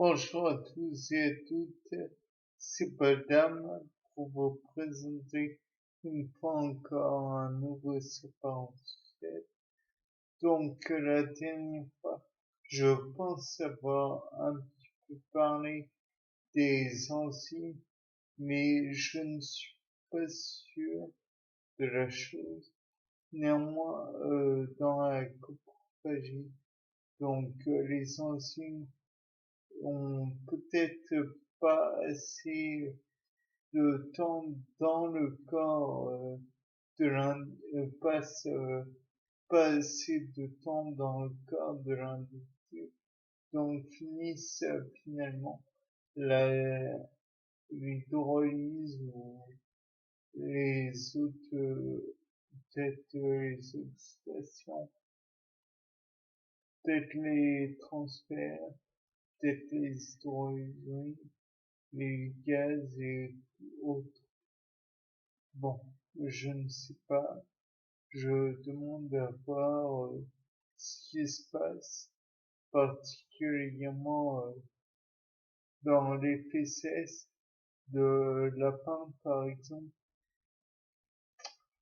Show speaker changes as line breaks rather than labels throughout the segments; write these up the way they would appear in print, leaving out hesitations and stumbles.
Bonjour à tous et à toutes, c'est Badam pour vous présenter une fois encore un nouveau Sapin Sujet. Donc la dernière fois, je pense avoir un petit peu parlé des enzymes, mais je ne suis pas sûr de la chose. Néanmoins, dans la coprophagie, donc les enzymes ont peut-être pas assez de temps dans le corps de passe pas assez de temps dans le corps de l'individu, donc finissent finalement la l'hydrolyse ou les autres peut-être les oxydations, peut-être les transferts, peut-être les hydrolyses, les gaz et autres. Bon, je ne sais pas. Je demande à voir ce qui se passe, particulièrement dans les fesses de lapin, par exemple.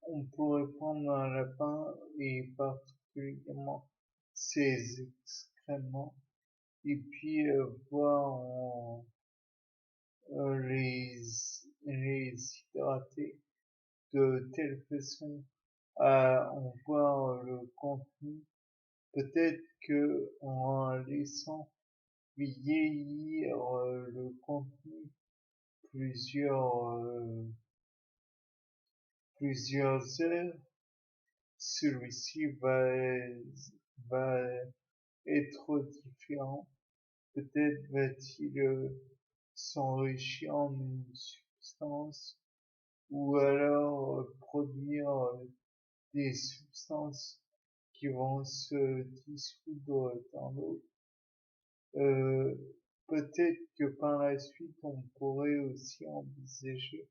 On pourrait prendre un lapin et particulièrement ses excréments et puis voir les hydrater de telle façon à en voir le contenu. Peut-être que en laissant vieillir le contenu plusieurs plusieurs heures, celui-ci va être différent. Peut-être va-t-il s'enrichir en une substance ou alors produire des substances qui vont se dissoudre dans l'eau. Euh, Peut-être que par la suite, on pourrait aussi envisager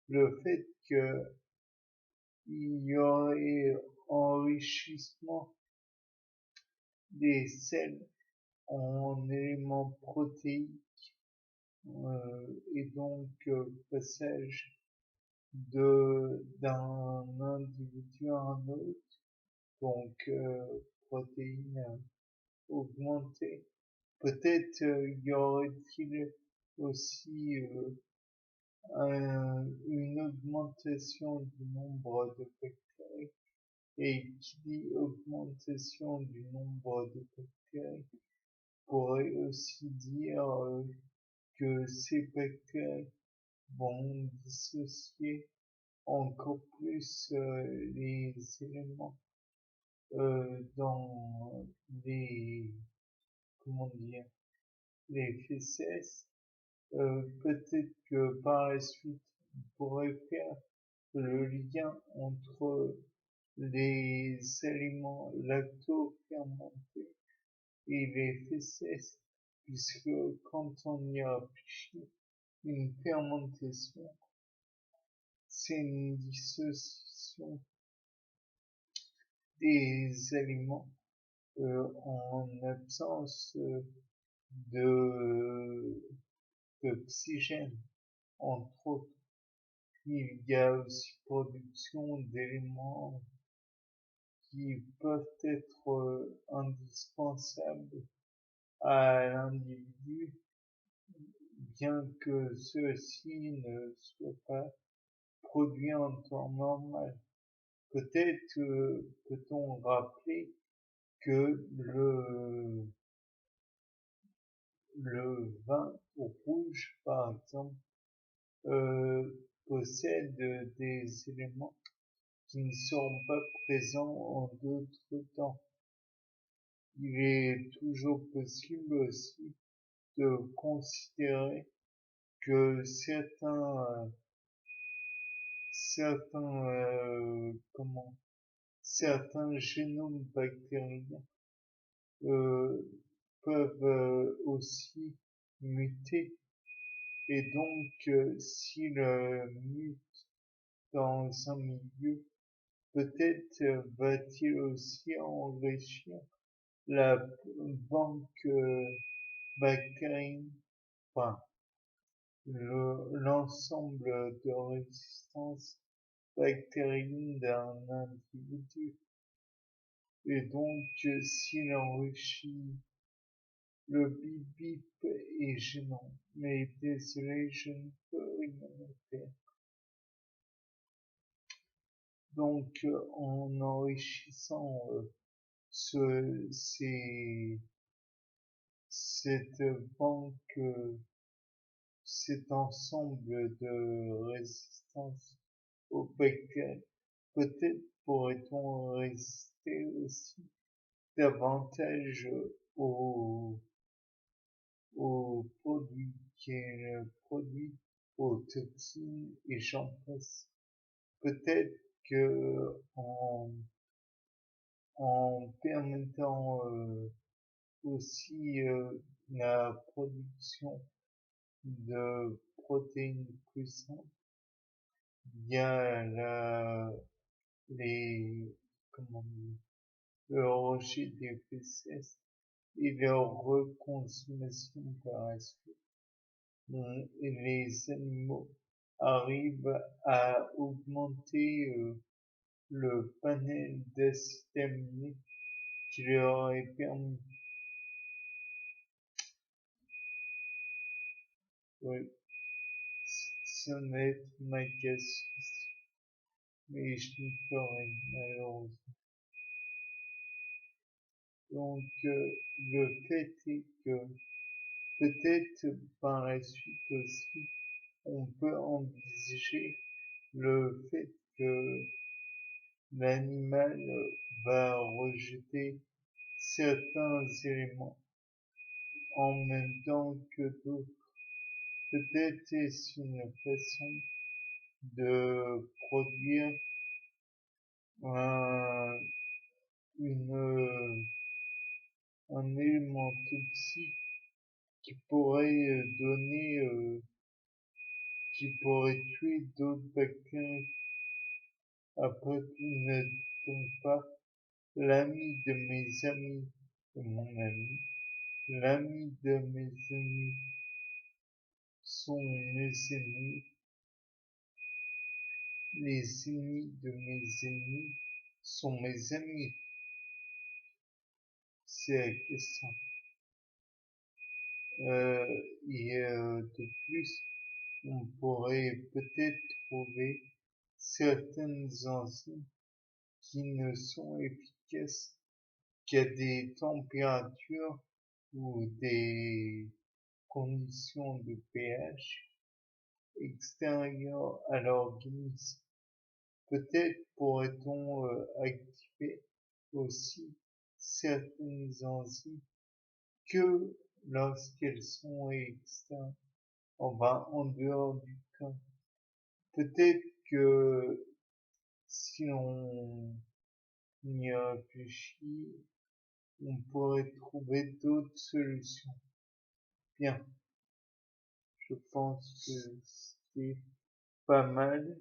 le fait qu'il y aurait enrichissement des sels en éléments protéiques et donc passage d'un individu à un autre, donc protéines augmentées. Peut-être y aurait-il aussi une augmentation du nombre de bactéries. Et qui dit augmentation du nombre de bactéries pourrait aussi dire que ces bactéries vont dissocier encore plus les éléments dans les comment dire les fesses. Peut-être que par la suite on pourrait faire le lien entre les aliments lacto-fermentés et les fesses, puisque quand on y réfléchit, une fermentation, c'est une dissociation des aliments en absence de d'oxygène, entre autres. Il y a aussi production d'éléments qui peuvent être indispensables à l'individu, bien que ceux-ci ne soient pas produits en temps normal. Peut-être peut-on rappeler que le vin rouge, par exemple, possède des éléments qui ne seront pas présents en d'autres temps. Il est toujours possible aussi de considérer que certains génomes bactériens euh, peuvent aussi muter et donc s'ils mutent dans un milieu, peut-être va-t-il aussi enrichir la banque bactéries, enfin, l'ensemble de résistance bactérienne d'un individu. Et donc, s'il enrichit le bip bip est gênant, mais désolé, je ne peux rien faire. Donc, en enrichissant cette banque, cet ensemble de résistance aux bactéries, peut-être pourrait-on résister aussi davantage aux produits qui est le produit aux toxines et j'en passe. Peut-être que en permettant aussi la production de protéines plus simples, il y a les, comment dire, le rejet des fesses et leur reconsommation par la suite. Les animaux arrivent à augmenter le panel d'acides aminés qui leur est permis. Oui, ça va être ma casse, mais je n'y peux rien, malheureusement. Donc, le fait est que peut-être par la suite aussi, on peut envisager le fait que l'animal va rejeter certains éléments en même temps que d'autres. Peut-être est-ce une façon de produire un, un élément toxique qui pourrait qui pourrait tuer d'autres bactéries. Après tout, n'est-on pas l'ami de mes amis et mon ami? L'ami de mes amis sont mes ennemis. Les ennemis de mes ennemis sont mes amis. C'est la question. De plus, on pourrait peut-être trouver certaines enzymes qui ne sont efficaces qu'à des températures ou des conditions de pH extérieures à l'organisme. Peut-être pourrait-on activer aussi certaines enzymes que lorsqu'elles sont externes, enfin en dehors du corps. Peut-être que si on y réfléchit, on pourrait trouver d'autres solutions. Bien, je pense que c'est pas mal.